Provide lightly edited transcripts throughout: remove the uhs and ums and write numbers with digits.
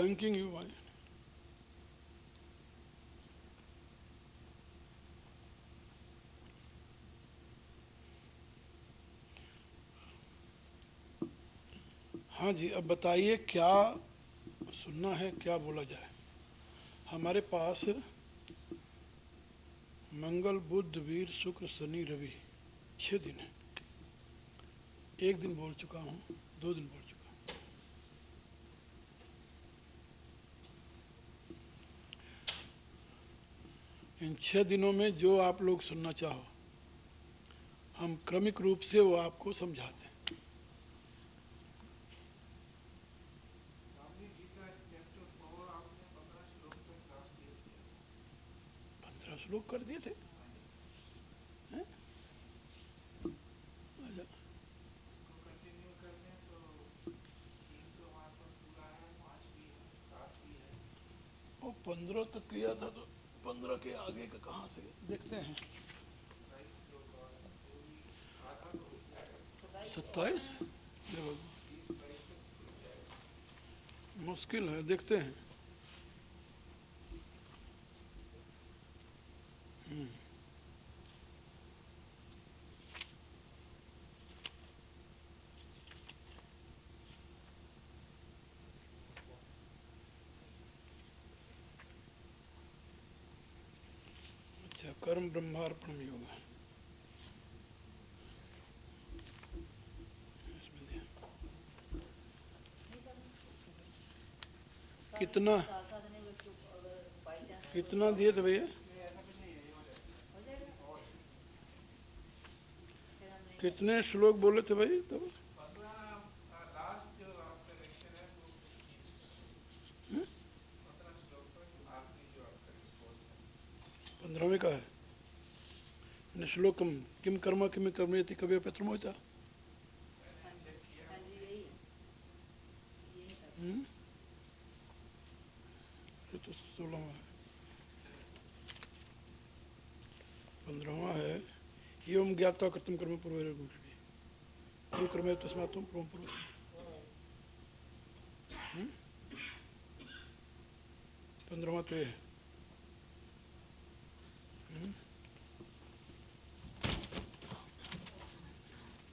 Thanking you भाई। हाँ जी, अब बताइए क्या सुनना है, क्या बोला जाए। हमारे पास मंगल बुध वीर शुक्र शनि रवि 6 दिन है। एक दिन बोल चुका हूँ, 2 दिन बोल चुका हूँ। इन 6 दिनों में जो आप लोग सुनना चाहो, हम क्रमिक रूप से वो आपको समझाते हैं। स्वामी जी का चैप्टर 4 आपने 15 श्लोक तक लास्ट ईयर किया था। 15 श्लोक कर दिए थे। हाँ जी, हैं? अच्छा, उसको कंटिन्यू कर लें तो 3 तो हमारे पास पूरा है, 5 भी है, 7 भी है। वो 15 तक किया था तो 15 के आगे का कहाँ से देखते हैं। 27 श्लोक और है, वो भी आधा तो हो ही जाएगा। 27। 30 22 तक खुल जाएगा। मुश्किल है, देखते हैं। अच्छा, कर्म ब्रह्मार्पण योग है। इसमें दिया। कितना कितना दिए थे भैया? नहीं ऐसा कुछ नहीं है, ये हो जाएगा और है। कितने श्लोक बोले थे भाई तब? 15 लास्ट जो आपका लेक्चर है वो 15 श्लोक है। 15 श्लोक तक आखिरी जो आपका डिस्कोर्स है। 15वें का है। श्लोकम किम कर्म किम कर्मेति कवि पितृमोचा। मैंने चेक किया। ये तो 16वां है। 15वां है। एवं ज्ञाता कर्तुम कर्म पूर्व कर्मे तस्मात् तुम पूर्व पूर्व। 15वां तो ये है।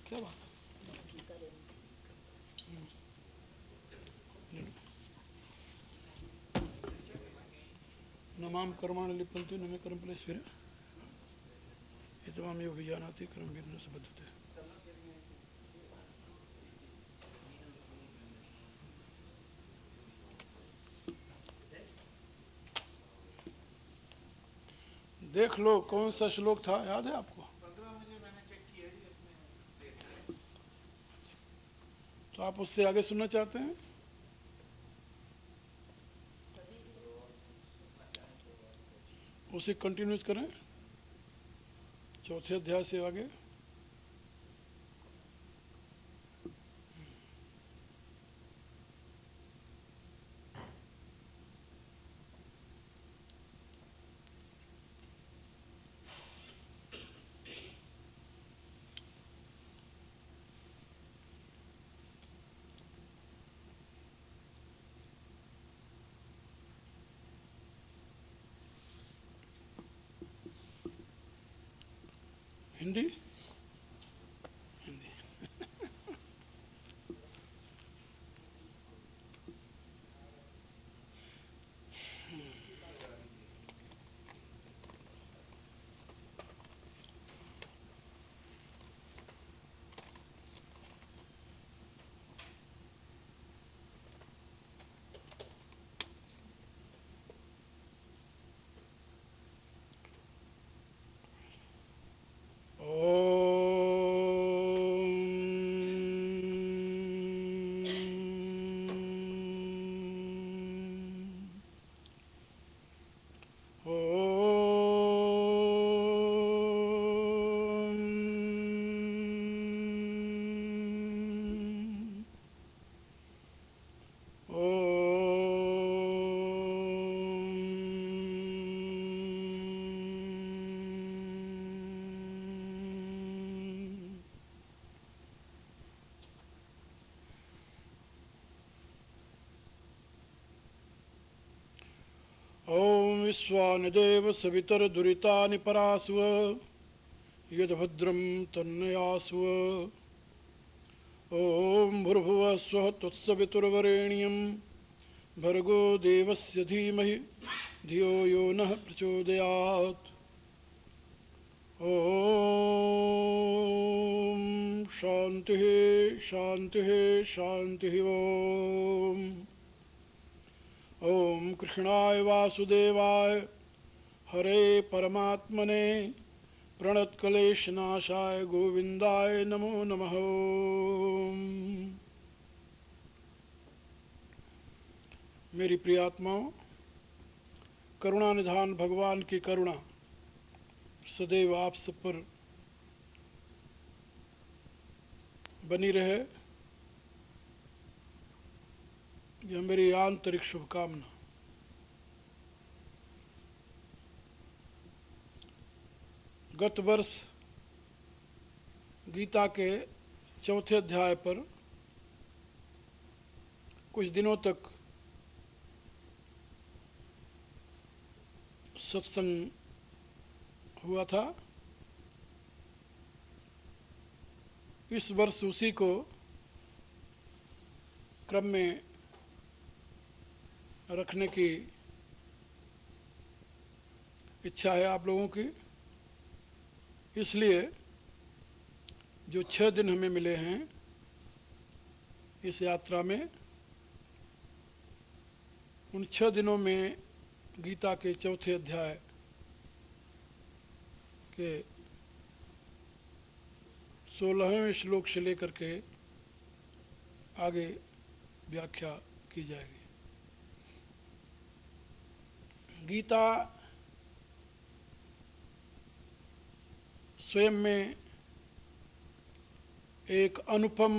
क्या बात है? नमाम कर्माण लिपंतु न में कर्म प्लेस फिर ये तमाम योग जानाति कर्म विघ्न से बद्धते। देख लो कौन सा श्लोक था, याद है आपको? 15 मुझे मैंने चेक किया जी अपने देख लिया। तो आप उससे आगे सुनना चाहते हैं? उसे कंटिन्यूस करें, चौथे अध्याय से आगे। हिंदी हिंदी। ओ विश्वानि देव सवितर्दुरितानि परास्व यद्भद्रं तन्नयास्व। ॐ भूर्भुवः स्वः तत्सवितुर्वरेण्यं भर्गो देवस्य धीमहि धियो यो नः प्रचोदयात्। ॐ शान्तिः शान्तिः शान्तिः। ॐ कृष्णाय वासुदेवाय हरे परमात्मने प्रणतक्लेशनाशाय गोविन्दाय नमो नमः। मेरी प्रिय आत्माओं, करुणा निधान भगवान की करुणा सदैव आप सब पर बनी रहे, यह मेरी आंतरिक शुभकामना। गत वर्ष गीता के चौथे अध्याय पर कुछ दिनों तक सत्संग हुआ था। इस वर्ष उसी को क्रम में रखने की इच्छा है आप लोगों की। इसलिए जो 6 दिन हमें मिले हैं इस यात्रा में, उन 6 दिनों में गीता के चौथे अध्याय के 16वें श्लोक से लेकर के आगे व्याख्या की जाएगी। गीता स्वयं में एक अनुपम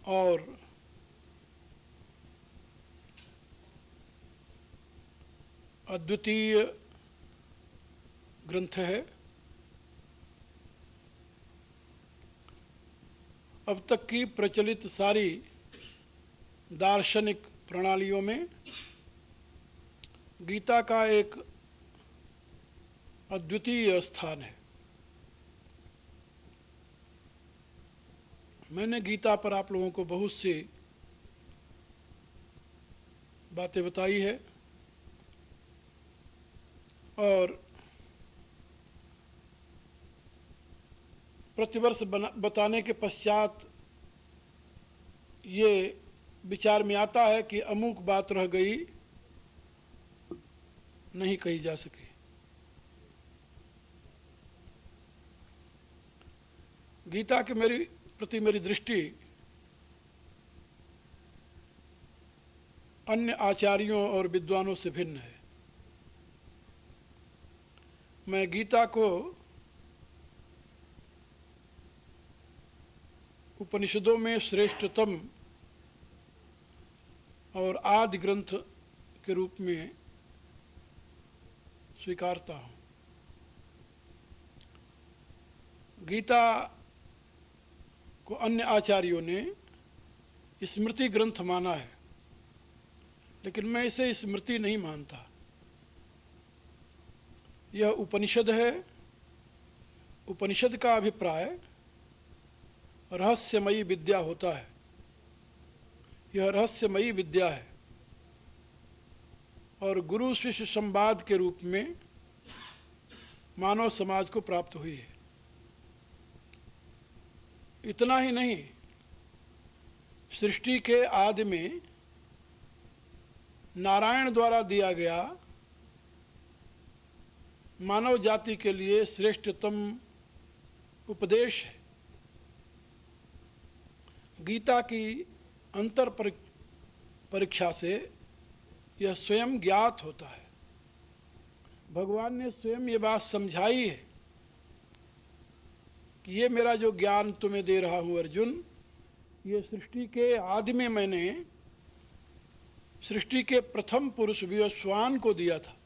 और अद्वितीय ग्रंथ है। अब तक की प्रचलित सारी दार्शनिक प्रणालियों में गीता का एक अद्वितीय स्थान है। मैंने गीता पर आप लोगों को बहुत सी बातें बताई है और प्रतिवर्ष बताने के पश्चात ये विचार में आता है कि अमुक बात रह गई, नहीं कही जा सकी। गीता के प्रति मेरी दृष्टि अन्य आचार्यों और विद्वानों से भिन्न है। मैं गीता को उपनिषदों में श्रेष्ठतम और आदि ग्रंथ के रूप में स्वीकारता हूँ। गीता को अन्य आचार्यों ने स्मृति ग्रंथ माना है, लेकिन मैं इसे स्मृति नहीं मानता। यह उपनिषद है। उपनिषद का अभिप्राय रहस्यमयी विद्या होता है। यह रहस्यमयी विद्या है और गुरु शिष्य संवाद के रूप में मानव समाज को प्राप्त हुई है। इतना ही नहीं, सृष्टि के आदि में नारायण द्वारा दिया गया मानव जाति के लिए श्रेष्ठतम उपदेश है। गीता की अंतर परीक्षा से यह स्वयं ज्ञात होता है। भगवान ने स्वयं ये बात समझाई है कि ये मेरा जो ज्ञान तुम्हें दे रहा हूँ अर्जुन, ये सृष्टि के आदि में मैंने सृष्टि के प्रथम पुरुष विवस्वान को दिया था।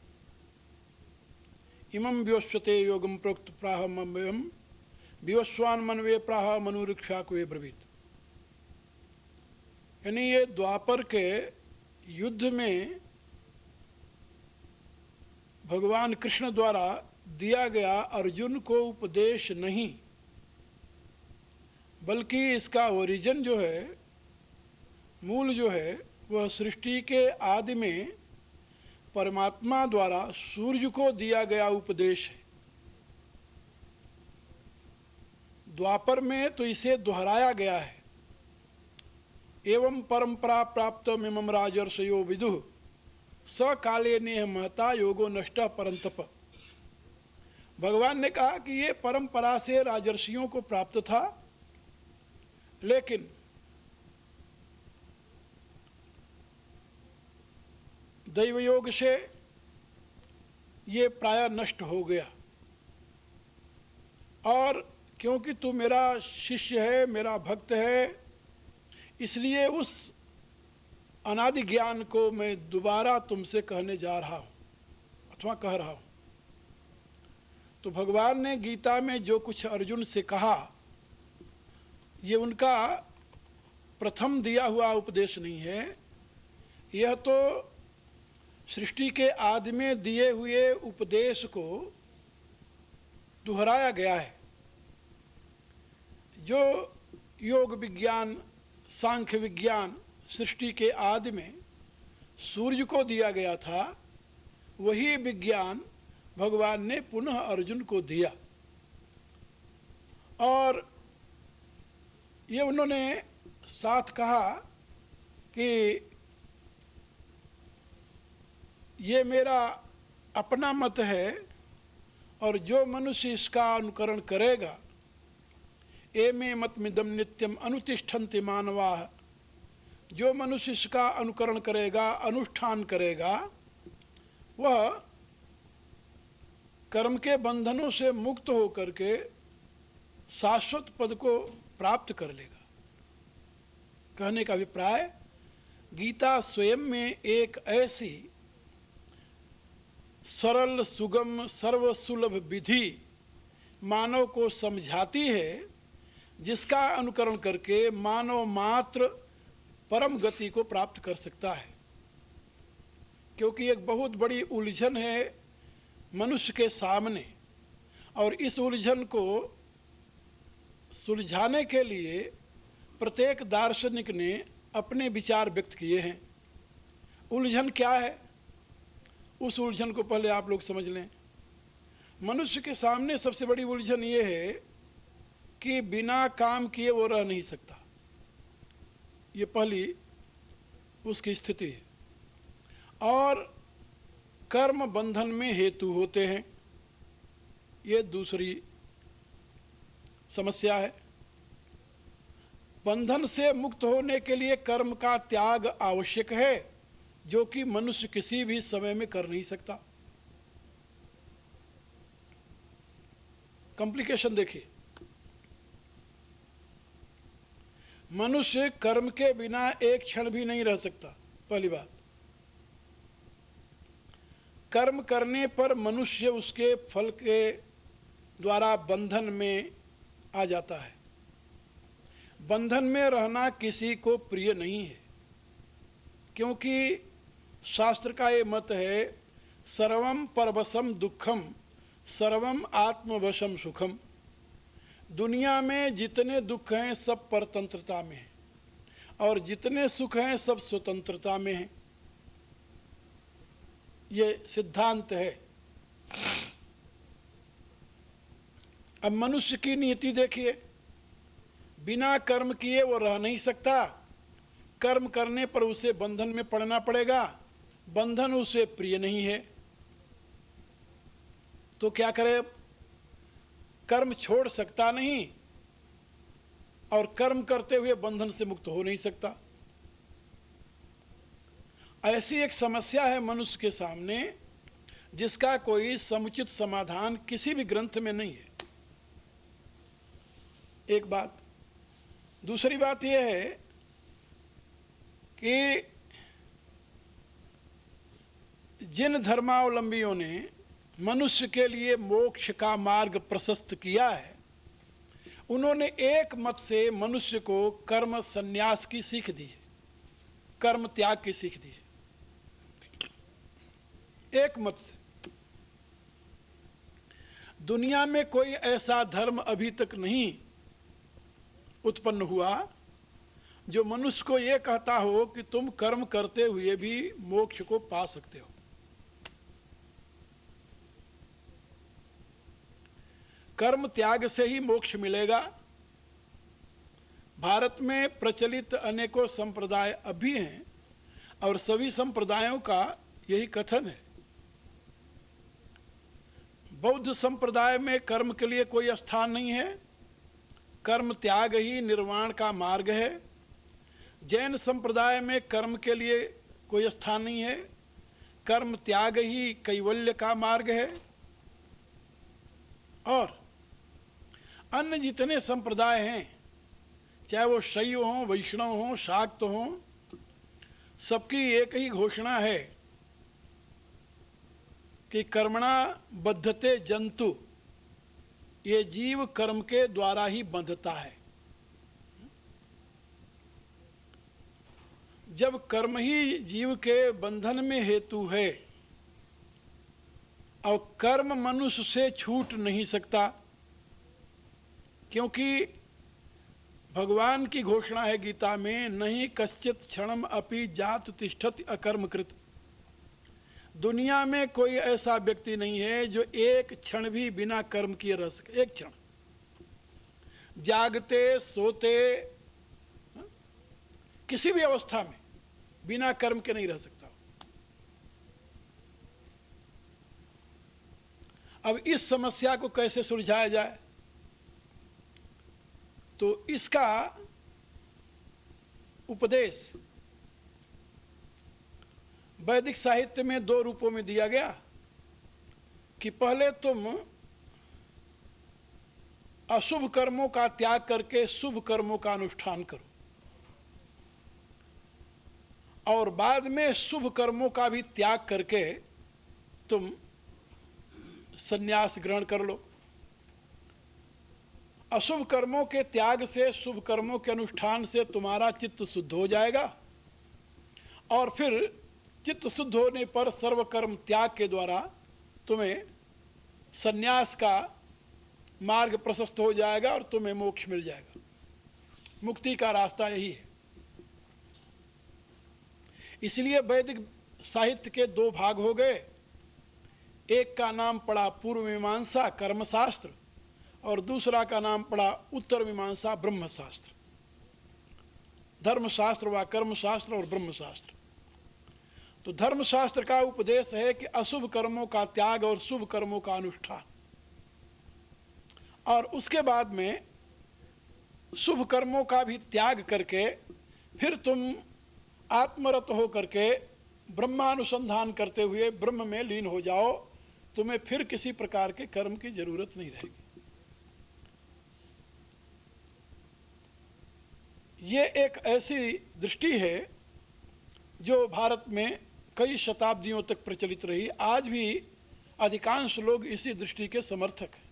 इमं व्योश्वते योगम प्रोक्त प्राह मम विवस्वान मनवे प्राह मनुरिक्षा को ये ब्रवीत। यानी ये द्वापर के युद्ध में भगवान कृष्ण द्वारा दिया गया अर्जुन को उपदेश नहीं, बल्कि इसका ओरिजिन जो है, मूल जो है, वह सृष्टि के आदि में परमात्मा द्वारा सूर्य को दिया गया उपदेश है। द्वापर में तो इसे दोहराया गया है। एवं परंपरा प्राप्त मिमम राजर्षयो विदुः स काले नेह महता योगो नष्ट परंतप। भगवान ने कहा कि ये परंपरा से राजर्षियों को प्राप्त था, लेकिन दैवयोग से ये प्राय नष्ट हो गया। और क्योंकि तू मेरा शिष्य है, मेरा भक्त है, इसलिए उस अनादि ज्ञान को मैं दोबारा तुमसे कहने जा रहा हूँ अथवा कह रहा हूँ। तो भगवान ने गीता में जो कुछ अर्जुन से कहा, ये उनका प्रथम दिया हुआ उपदेश नहीं है, यह तो सृष्टि के आदि में दिए हुए उपदेश को दोहराया गया है। जो योग विज्ञान, सांख्य विज्ञान सृष्टि के आदि में सूर्य को दिया गया था, वही विज्ञान भगवान ने पुनः अर्जुन को दिया। और ये उन्होंने साथ कहा कि ये मेरा अपना मत है, और जो मनुष्य इसका अनुकरण करेगा, एमे मतमिदं नित्यम अनुतिष्ठन्ति मानवाः, जो मनुष्य इसका अनुकरण करेगा, अनुष्ठान करेगा, वह कर्म के बंधनों से मुक्त होकर के शाश्वत पद को प्राप्त कर लेगा। कहने का अभिप्राय, गीता स्वयं में एक ऐसी सरल, सुगम, सर्वसुलभ विधि मानव को समझाती है, जिसका अनुकरण करके मानव मात्र परम गति को प्राप्त कर सकता है। क्योंकि एक बहुत बड़ी उलझन है मनुष्य के सामने, और इस उलझन को सुलझाने के लिए प्रत्येक दार्शनिक ने अपने विचार व्यक्त किए हैं। उलझन क्या है, उस उलझन को पहले आप लोग समझ लें। मनुष्य के सामने सबसे बड़ी उलझन ये है कि बिना काम किए वो रह नहीं सकता। ये पहली उसकी स्थिति है। और कर्म बंधन में हेतु होते हैं, ये दूसरी समस्या है। बंधन से मुक्त होने के लिए कर्म का त्याग आवश्यक है, जो कि मनुष्य किसी भी समय में कर नहीं सकता। कॉम्प्लिकेशन देखिए, मनुष्य कर्म के बिना एक क्षण भी नहीं रह सकता। पहली बात, कर्म करने पर मनुष्य उसके फल के द्वारा बंधन में आ जाता है। बंधन में रहना किसी को प्रिय नहीं है, क्योंकि शास्त्र का ये मत है, सर्वम परवशम दुखम सर्वम आत्मवशम सुखम। दुनिया में जितने दुख हैं सब परतंत्रता में हैं, और जितने सुख हैं सब स्वतंत्रता में हैं। ये सिद्धांत है। अब मनुष्य की नीति देखिए, बिना कर्म किए वो रह नहीं सकता। कर्म करने पर उसे बंधन में पड़ना पड़ेगा, बंधन उसे प्रिय नहीं है। तो क्या करे, कर्म छोड़ सकता नहीं, और कर्म करते हुए बंधन से मुक्त हो नहीं सकता। ऐसी एक समस्या है मनुष्य के सामने, जिसका कोई समुचित समाधान किसी भी ग्रंथ में नहीं है। एक बात। दूसरी बात यह है कि जिन धर्मावलंबियों ने मनुष्य के लिए मोक्ष का मार्ग प्रशस्त किया है, उन्होंने एक मत से मनुष्य को कर्म संन्यास की सीख दी है, कर्म त्याग की सीख दी है। एक मत से। दुनिया में कोई ऐसा धर्म अभी तक नहीं उत्पन्न हुआ जो मनुष्य को ये कहता हो कि तुम कर्म करते हुए भी मोक्ष को पा सकते हो। कर्म त्याग से ही मोक्ष मिलेगा। भारत में प्रचलित अनेकों संप्रदाय अभी हैं और सभी संप्रदायों का यही कथन है। बौद्ध संप्रदाय में कर्म के लिए कोई स्थान नहीं है, कर्म त्याग ही निर्वाण का मार्ग है। जैन संप्रदाय में कर्म के लिए कोई स्थान नहीं है, कर्म त्याग ही कैवल्य का मार्ग है। और अन्य जितने संप्रदाय हैं, चाहे वो शैव हों, वैष्णव हों, शाक्त हों, सबकी एक ही घोषणा है कि कर्मणा बद्धते जंतु, ये जीव कर्म के द्वारा ही बंधता है। जब कर्म ही जीव के बंधन में हेतु है और कर्म मनुष्य से छूट नहीं सकता, क्योंकि भगवान की घोषणा है गीता में, नहीं कश्चित क्षणम अपि जातु तिष्ठति अकर्मकृत। दुनिया में कोई ऐसा व्यक्ति नहीं है जो एक क्षण भी बिना कर्म किए रह सके। एक क्षण, जागते सोते किसी भी अवस्था में बिना कर्म के नहीं रह सकता। अब इस समस्या को कैसे सुलझाया जाए? तो इसका उपदेश वैदिक साहित्य में दो रूपों में दिया गया कि पहले तुम अशुभ कर्मों का त्याग करके शुभ कर्मों का अनुष्ठान करो, और बाद में शुभ कर्मों का भी त्याग करके तुम संन्यास ग्रहण कर लो। अशुभ कर्मों के त्याग से, शुभ कर्मों के अनुष्ठान से तुम्हारा चित्त शुद्ध हो जाएगा, और फिर चित्त शुद्ध होने पर सर्वकर्म त्याग के द्वारा तुम्हें संन्यास का मार्ग प्रशस्त हो जाएगा और तुम्हें मोक्ष मिल जाएगा। मुक्ति का रास्ता यही है। इसलिए वैदिक साहित्य के दो भाग हो गए। एक का नाम पड़ा पूर्व मीमांसा कर्मशास्त्र, और दूसरा का नाम पड़ा उत्तर मीमांसा ब्रह्मशास्त्र। धर्मशास्त्र व कर्मशास्त्र और ब्रह्मशास्त्र। तो धर्मशास्त्र का उपदेश है कि अशुभ कर्मों का त्याग और शुभ कर्मों का अनुष्ठान, और उसके बाद में शुभ कर्मों का भी त्याग करके फिर तुम आत्मरत हो करके ब्रह्मानुसंधान करते हुए ब्रह्म में लीन हो जाओ। तुम्हें फिर किसी प्रकार के कर्म की जरूरत नहीं रहेगी। ये एक ऐसी दृष्टि है जो भारत में कई शताब्दियों तक प्रचलित रही। आज भी अधिकांश लोग इसी दृष्टि के समर्थक हैं।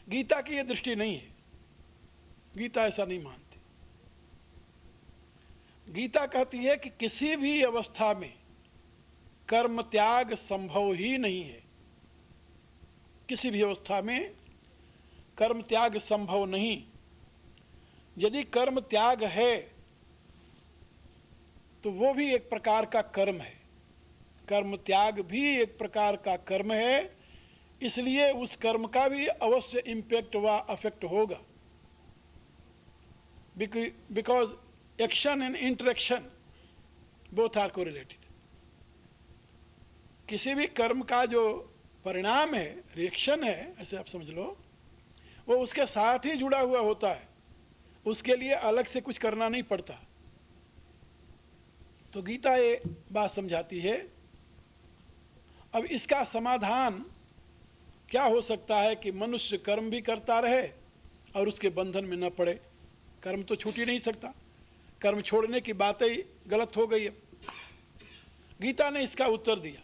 गीता की ये दृष्टि नहीं है। गीता ऐसा नहीं मानती। गीता कहती है कि किसी भी अवस्था में कर्म त्याग संभव ही नहीं है। किसी भी अवस्था में कर्म त्याग संभव नहीं। यदि कर्म त्याग है तो वो भी एक प्रकार का कर्म है। कर्म त्याग भी एक प्रकार का कर्म है, इसलिए उस कर्म का भी अवश्य इम्पैक्ट व अफेक्ट होगा। Because action and interaction both are correlated. किसी भी कर्म का जो परिणाम है, रिएक्शन है, ऐसे आप समझ लो, वो उसके साथ ही जुड़ा हुआ होता है। उसके लिए अलग से कुछ करना नहीं पड़ता। तो गीता ये बात समझाती है। अब इसका समाधान क्या हो सकता है कि मनुष्य कर्म भी करता रहे और उसके बंधन में न पड़े। कर्म तो छूट ही नहीं सकता। कर्म छोड़ने की बात ही गलत हो गई है। गीता ने इसका उत्तर दिया,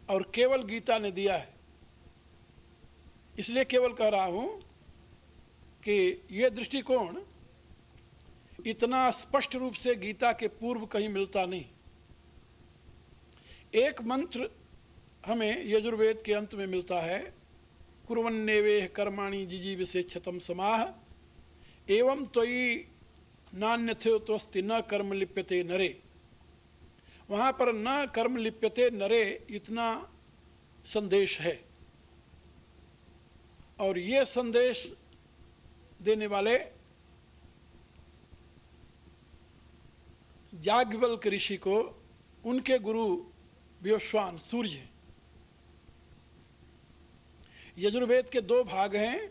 और केवल गीता ने दिया है। इसलिए केवल कह रहा हूं कि यह दृष्टिकोण इतना स्पष्ट रूप से गीता के पूर्व कहीं मिलता नहीं। एक मंत्र हमें यजुर्वेद के अंत में मिलता है, कुर्वन्नेवेह कर्माणि जिजीविषेच्छतं समाह एवं त्वयि नान्यथोऽस्ति न कर्म लिप्यते नरे। वहाँ पर न कर्म लिप्यते नरे इतना संदेश है, और ये संदेश देने वाले याज्ञवल्क्य ऋषि को उनके गुरु व्योश्वान सूर्य हैं। यजुर्वेद के दो भाग हैं,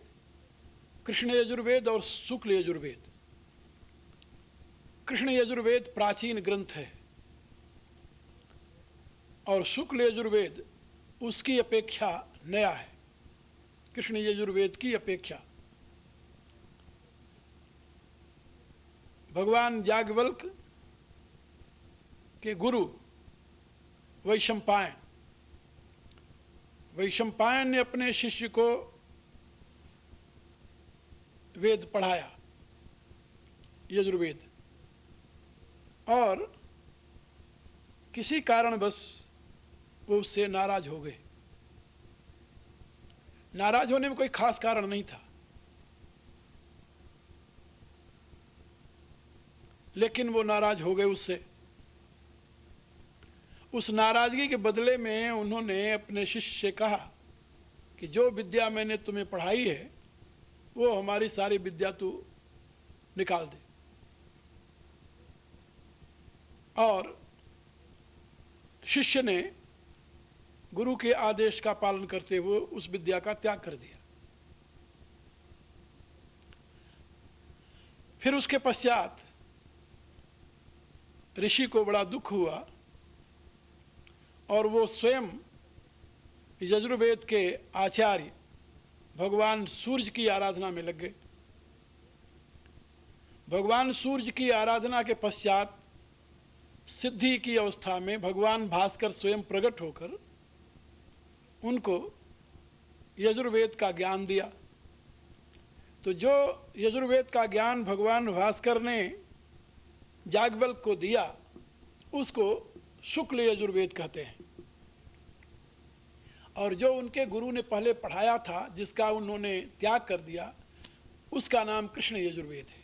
कृष्ण यजुर्वेद और शुक्ल यजुर्वेद। कृष्ण यजुर्वेद प्राचीन ग्रंथ है और शुक्ल यजुर्वेद उसकी अपेक्षा नया है, कृष्ण यजुर्वेद की अपेक्षा। भगवान याज्ञवल्क्य के गुरु वैशंपायन ने अपने शिष्य को वेद पढ़ाया, यजुर्वेद, और किसी कारणवश वो उससे नाराज हो गए। नाराज होने में कोई खास कारण नहीं था, लेकिन वो नाराज हो गए उससे। उस नाराजगी के बदले में उन्होंने अपने शिष्य से कहा कि जो विद्या मैंने तुम्हें पढ़ाई है वो हमारी सारी विद्या तू निकाल दे। और शिष्य ने गुरु के आदेश का पालन करते हुए उस विद्या का त्याग कर दिया। फिर उसके पश्चात ऋषि को बड़ा दुख हुआ और वो स्वयं यजुर्वेद के आचार्य भगवान सूर्य की आराधना में लग गए। भगवान सूर्य की आराधना के पश्चात सिद्धि की अवस्था में भगवान भास्कर स्वयं प्रकट होकर उनको यजुर्वेद का ज्ञान दिया। तो जो यजुर्वेद का ज्ञान भगवान भास्कर ने याज्ञवल्क्य को दिया उसको शुक्ल यजुर्वेद कहते हैं, और जो उनके गुरु ने पहले पढ़ाया था जिसका उन्होंने त्याग कर दिया उसका नाम कृष्ण यजुर्वेद है।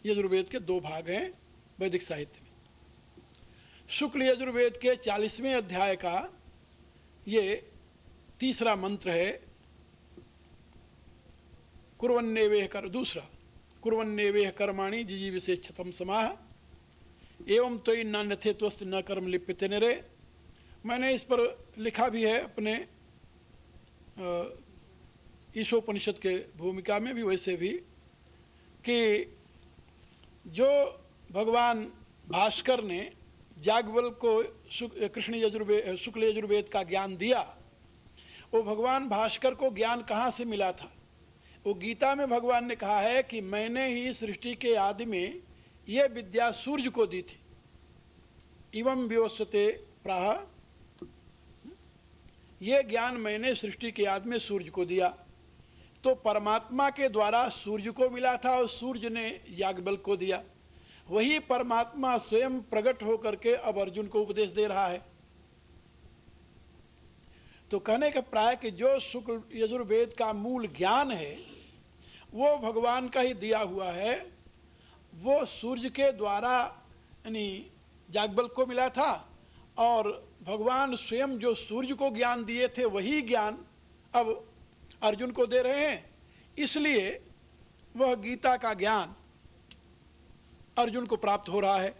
यजुर्वेद के दो भाग हैं वैदिक साहित्य में। शुक्ल यजुर्वेद के 40वें अध्याय का ये तीसरा मंत्र है, कुर्वन्नेवेह कर्माणि जिजीविषेच्छतं समाह एवं त्वयि नान्यथोऽस्ति न कर्म लिप्यते नरे। मैंने इस पर लिखा भी है अपने ईशोपनिषद के भूमिका में भी, वैसे भी, कि जो भगवान भास्कर ने याज्ञवल्क्य को कृष्ण यजुर्वेद शुक्ल यजुर्वेद का ज्ञान दिया, वो भगवान भास्कर को ज्ञान कहाँ से मिला था? वो गीता में भगवान ने कहा है कि मैंने ही सृष्टि के आदि में ये विद्या सूर्य को दी थी। इवं व्योस्यते प्राह, ये ज्ञान मैंने सृष्टि के आदि में सूर्य को दिया। तो परमात्मा के द्वारा सूर्य को मिला था और सूर्य ने याज्ञवल्क्य को दिया। वही परमात्मा स्वयं प्रकट होकर के अब अर्जुन को उपदेश दे रहा है। तो कहने का प्राय कि जो शुक्ल यजुर्वेद का मूल ज्ञान है वो भगवान का ही दिया हुआ है, वो सूर्य के द्वारा यानी याज्ञवल्क्य को मिला था, और भगवान स्वयं जो सूर्य को ज्ञान दिए थे वही ज्ञान अब अर्जुन को दे रहे हैं। इसलिए वह गीता का ज्ञान अर्जुन को प्राप्त हो रहा है।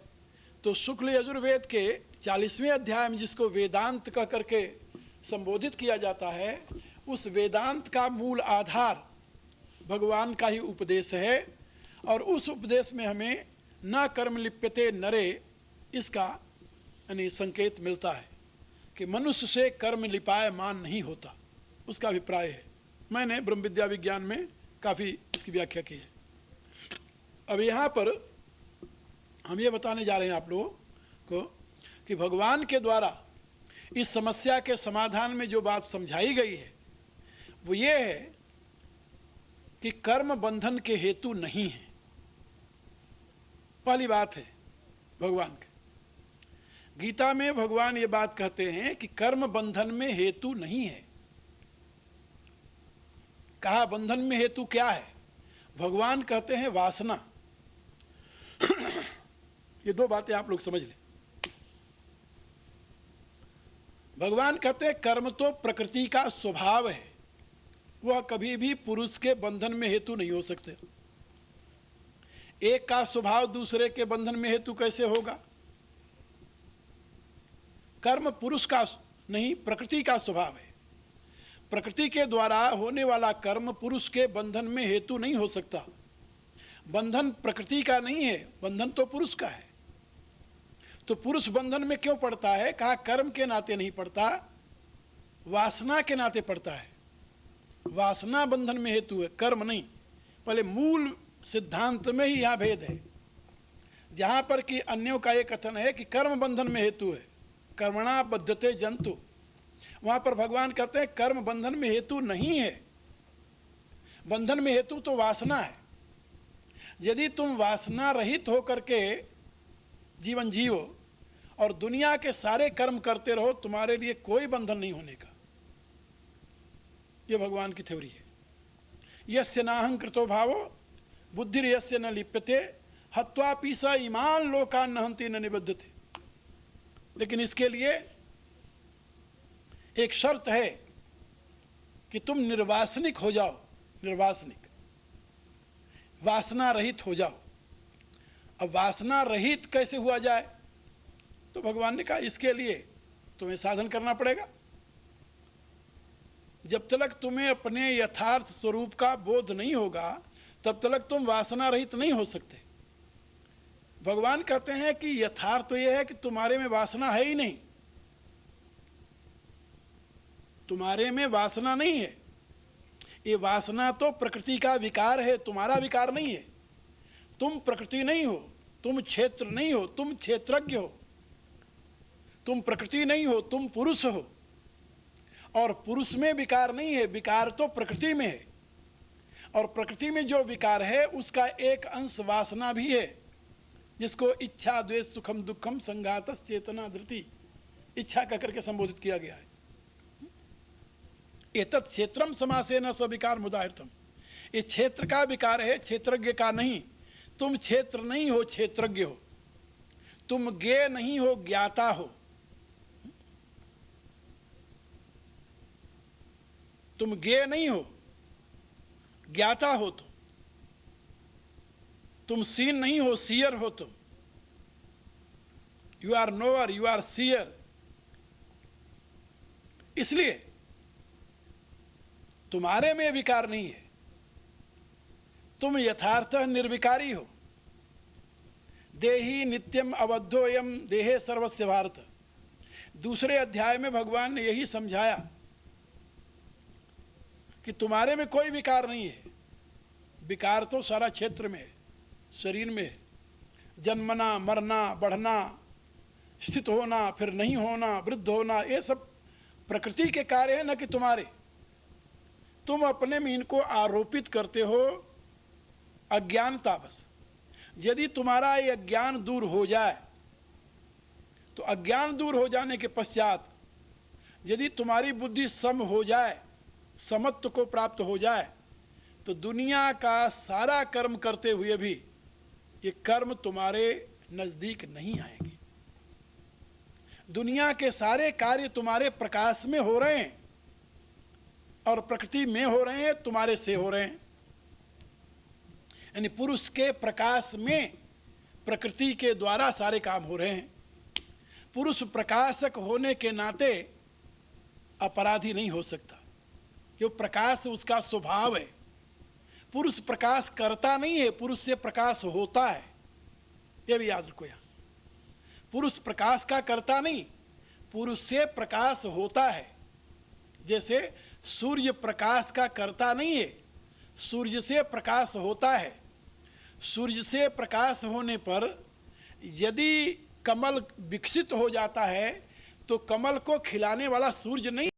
तो शुक्ल यजुर्वेद के 40वें अध्याय में जिसको वेदांत कह करके संबोधित किया जाता है, उस वेदांत का मूल आधार भगवान का ही उपदेश है, और उस उपदेश में हमें न कर्म लिप्यते नरे इसका यानी संकेत मिलता है कि मनुष्य से कर्म लिपायमान नहीं होता, उसका अभिप्राय है। मैंने ब्रह्म विद्या विज्ञान में काफ़ी इसकी व्याख्या की है। अब यहाँ पर हम ये बताने जा रहे हैं आप लोगों को कि भगवान के द्वारा इस समस्या के समाधान में जो बात समझाई गई है वो ये है कि कर्म बंधन के हेतु नहीं है। पहली बात है भगवान के गीता में भगवान ये बात कहते हैं कि कर्म बंधन में हेतु नहीं है। कहा बंधन में हेतु क्या है? भगवान कहते हैं वासना। ये दो बातें आप लोग समझ लें। भगवान कहते हैं कर्म तो प्रकृति का स्वभाव है, वह कभी भी पुरुष के बंधन में हेतु नहीं हो सकते। एक का स्वभाव दूसरे के बंधन में हेतु कैसे होगा? कर्म पुरुष का नहीं, प्रकृति का स्वभाव है। प्रकृति के द्वारा होने वाला कर्म पुरुष के बंधन में हेतु नहीं हो सकता। बंधन प्रकृति का नहीं है, बंधन तो पुरुष का है। तो पुरुष बंधन में क्यों पड़ता है? कहा कर्म के नाते नहीं पड़ता, वासना के नाते पड़ता है। वासना बंधन में हेतु है, कर्म नहीं। पहले मूल सिद्धांत में ही यह भेद है। जहां पर कि अन्यों का यह कथन है कि कर्म बंधन में हेतु है, कर्मणा बद्धते जंतु, वहां पर भगवान कहते हैं कर्म बंधन में हेतु नहीं है। बंधन में हेतु तो वासना है। यदि तुम वासना रहित होकर के जीवन जियो और दुनिया के सारे कर्म करते रहो, तुम्हारे लिए कोई बंधन नहीं होने का। यह भगवान की थ्योरी है। यस्य नाहंकृतो भावो बुद्धिर यस्य न लिप्यते हत्वापि स इमान लोकान न हन्ति न निबद्धते। लेकिन इसके लिए एक शर्त है कि तुम निर्वासनिक हो जाओ, निर्वासनिक, वासना रहित हो जाओ। अब वासना रहित कैसे हुआ जाए? तो भगवान ने कहा इसके लिए तुम्हें साधन करना पड़ेगा। जब तक तुम्हें अपने यथार्थ स्वरूप का बोध नहीं होगा तब तक तुम वासना रहित नहीं हो सकते। भगवान कहते हैं कि यथार्थ तो यह है कि तुम्हारे में वासना है ही नहीं, तुम्हारे में वासना नहीं है। ये वासना तो प्रकृति का विकार है, तुम्हारा विकार नहीं है। तुम प्रकृति नहीं हो, तुम क्षेत्र नहीं हो, तुम क्षेत्रज्ञ हो। तुम प्रकृति नहीं हो, तुम पुरुष हो। और पुरुष में विकार नहीं है, विकार तो प्रकृति में है। और प्रकृति में जो विकार है उसका एक अंश वासना भी है, जिसको इच्छा द्वेष सुखम दुखम संघातस चेतना धृति इच्छा कहकर के संबोधित किया गया है। एतत् क्षेत्रम समासेन सविकार मुदाहृतम। ये क्षेत्र का विकार है, क्षेत्रज्ञ का नहीं। तुम क्षेत्र नहीं हो, क्षेत्रज्ञ हो। तुम ज्ञेय नहीं हो, ज्ञाता हो। तुम ज्ञेय नहीं हो, ज्ञाता हो। तुम सीन नहीं हो, सीयर हो। तुम you are knower, you are seer. इसलिए तुम्हारे में विकार नहीं है, तुम यथार्थतः निर्विकारी हो। देही नित्यम अबद्धोयम देहे सर्वस्य भारत। दूसरे अध्याय में भगवान ने यही समझाया कि तुम्हारे में कोई विकार नहीं है। विकार तो सारा क्षेत्र में है, शरीर में है। जन्मना, मरना, बढ़ना, स्थित होना, फिर नहीं होना, वृद्ध होना, ये सब प्रकृति के कार्य है, न कि तुम्हारे। तुम अपने में इनको आरोपित करते हो, अज्ञानता बस। यदि तुम्हारा ये अज्ञान दूर हो जाए तो अज्ञान दूर हो जाने के पश्चात यदि तुम्हारी बुद्धि सम हो जाए, समत्व को प्राप्त हो जाए, तो दुनिया का सारा कर्म करते हुए भी ये कर्म तुम्हारे नजदीक नहीं आएंगे। दुनिया के सारे कार्य तुम्हारे प्रकाश में हो रहे हैं और प्रकृति में हो रहे हैं, तुम्हारे से हो रहे हैं। यानी पुरुष के प्रकाश में प्रकृति के द्वारा सारे काम हो रहे हैं। पुरुष प्रकाशक होने के नाते अपराधी नहीं हो सकता, क्योंकि प्रकाश उसका स्वभाव है। पुरुष प्रकाश करता नहीं है, पुरुष से प्रकाश होता है। यह भी याद रखो। यहाँ पुरुष प्रकाश का करता नहीं, पुरुष से प्रकाश होता है। जैसे सूर्य प्रकाश का करता नहीं है, सूर्य से प्रकाश होता है। सूर्य से प्रकाश होने पर यदि कमल विकसित हो जाता है तो कमल को खिलाने वाला सूर्य नहीं